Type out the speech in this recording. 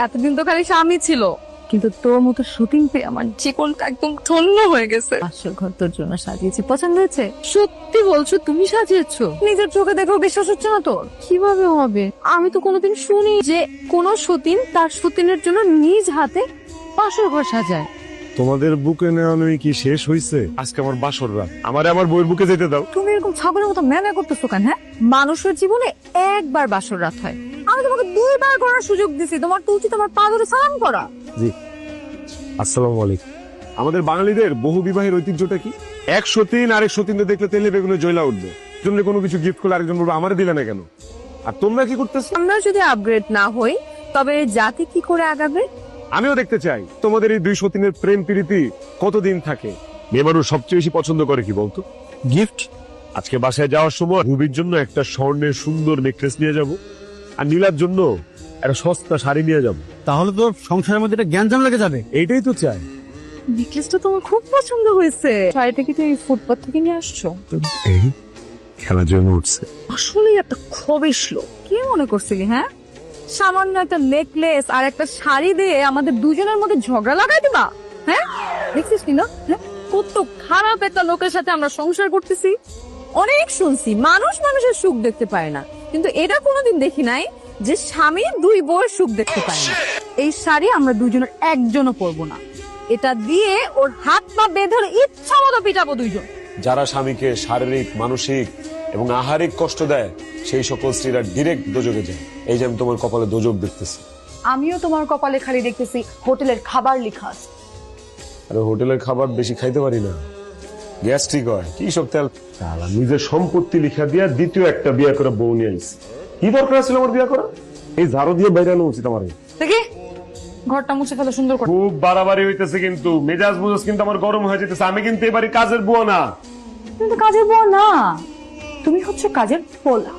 এতদিন তো খালি স্বামী ছিল, কিন্তু তোর মতো শুটিং পেয়ে আমার জীবনটা একদম ধন্য হয়ে গেছে। আসল ঘর তোর জন্য সাজিয়েছি, পছন্দ হয়েছে? সত্যি বলছো? তুমি সাজিয়েছো? নিজের চোখে দেখো বিশ্বাস হচ্ছে না তোর? কিভাবে হবে? আমি তো কোনোদিন শুনি যে কোনো সতীন তার সতীনের জন্য নিজ হাতে বাসর ঘর সাজায়। তোমাদের বুকে নেওয়ানোই কি শেষ হইছে? আজকে আমার বাসর রাত, আমারে আমার বউয়ের বুকে যেতে দাও। তুমি এরকম ছাগলের মতো ম্যানে করতেছো কেন? হ্যাঁ, মানুষের জীবনে একবার বাসর রাত হয়, আমি তোমাকে 2বার করার সুযোগ দিছি, তোমার তো উচিত আমার পা ধরে সালাম করা। জি, আসসালামু আলাইকুম। আমাদের বাঙালিদের বহু বিবাহের ঐতিহ্যটা কি? এক সতীন আরেক সতীনদের দেখলে তেলে বেগুনে জ্বলা উঠবে, জন্য কোনো কিছু গিফট করলে আরেকজন বলবে আমারে দিলে না কেন। আর তোমরা কি করতেছো? আমরা যদি আপগ্রেড না হই তবে জাতি কি করে আগাবে? আমিও দেখতে চাই তোমাদের এই দুই সতীনের প্রেম প্রীতি কতদিন থাকে। মেয়ে মানুষ সবচেয়ে বেশি পছন্দ করে কি বলতো? গিফট। আজকে বাসায় যাওয়ার সময় রুবির জন্য একটা স্বর্ণের সুন্দর নেকলেস নিয়ে যাব, আর নীলার জন্য একটা সস্তা শাড়ি নিয়ে যাব। তাহলে তো সংসারের মধ্যে একটা জ্ঞানজাম লেগে যাবে। এইটাই তো চাই। নেকলেসটা তোমার খুব পছন্দ হয়েছে। শাড়িটা কি তুমি ফুটপাত থেকে নিয়ে আসছো? এই খেলার জন্য উঠছে। আসলে একটা খবিশ লোক। কি মনে করছিলি? হ্যাঁ, সামান্য একটা নেকলেস আর একটা শাড়ি দিয়ে আমাদের দুজনের মধ্যে ঝগড়া লাগাই দিবা? হ্যাঁ, দেখছিস কি না? হ্যাঁ, কত খারাপ একটা লোকের সাথে আমরা সংসার করতেছি। অনেক শুনছি মানুষ মানুষের সুখ দেখতে পায় না, কিন্তু এটা কোনোদিন দেখি নাই যে স্বামী দুই বউয়ের সুখ দেখতে পায় না। এই শাড়ি আমরা দুজনের একজনও পরবো না, এটা দিয়ে ওর হাত পা বেঁধে ইচ্ছা মতো পিটাবো দুইজন। যারা স্বামীকে শারীরিক, মানসিক এবং আহারিক কষ্ট দেয় সেই সকল স্ত্রীরা ডিরেক্ট দোজকে যায়। এই যে আমি তোমার কপালে দোজক দেখতেছি। আমিও তোমার কপালে খালি দেখতেছি হোটেলের খাবার লেখা আছে। আরে হোটেলের খাবার বেশি খাইতে পারি না, গ্যাস্ট্রিক হয়। কি সব তেল তালা নিজের সম্পত্তি লিখা দিয়া দ্বিতীয় একটা বিয়ে করে বউ নিয়ে আইছি। কি দরকার ছিল আমার বিয়ে করা? এই ঝাড়ু দিয়ে বাইরে আনা উচিত আমার। দেখি ঘরটা মুছে ফেলো সুন্দর করে। খুব বাড়াবাড়ি হইতেছে কিন্তু, মেজাজ বুঝাস কিন্তু আমার গরম হয়ে যেতেছে। আমি কিন্তু এবারে কাজের বুয়া না। তুমি তো কাজের বউ না, তুমি হচ্ছে কাজের পোলা।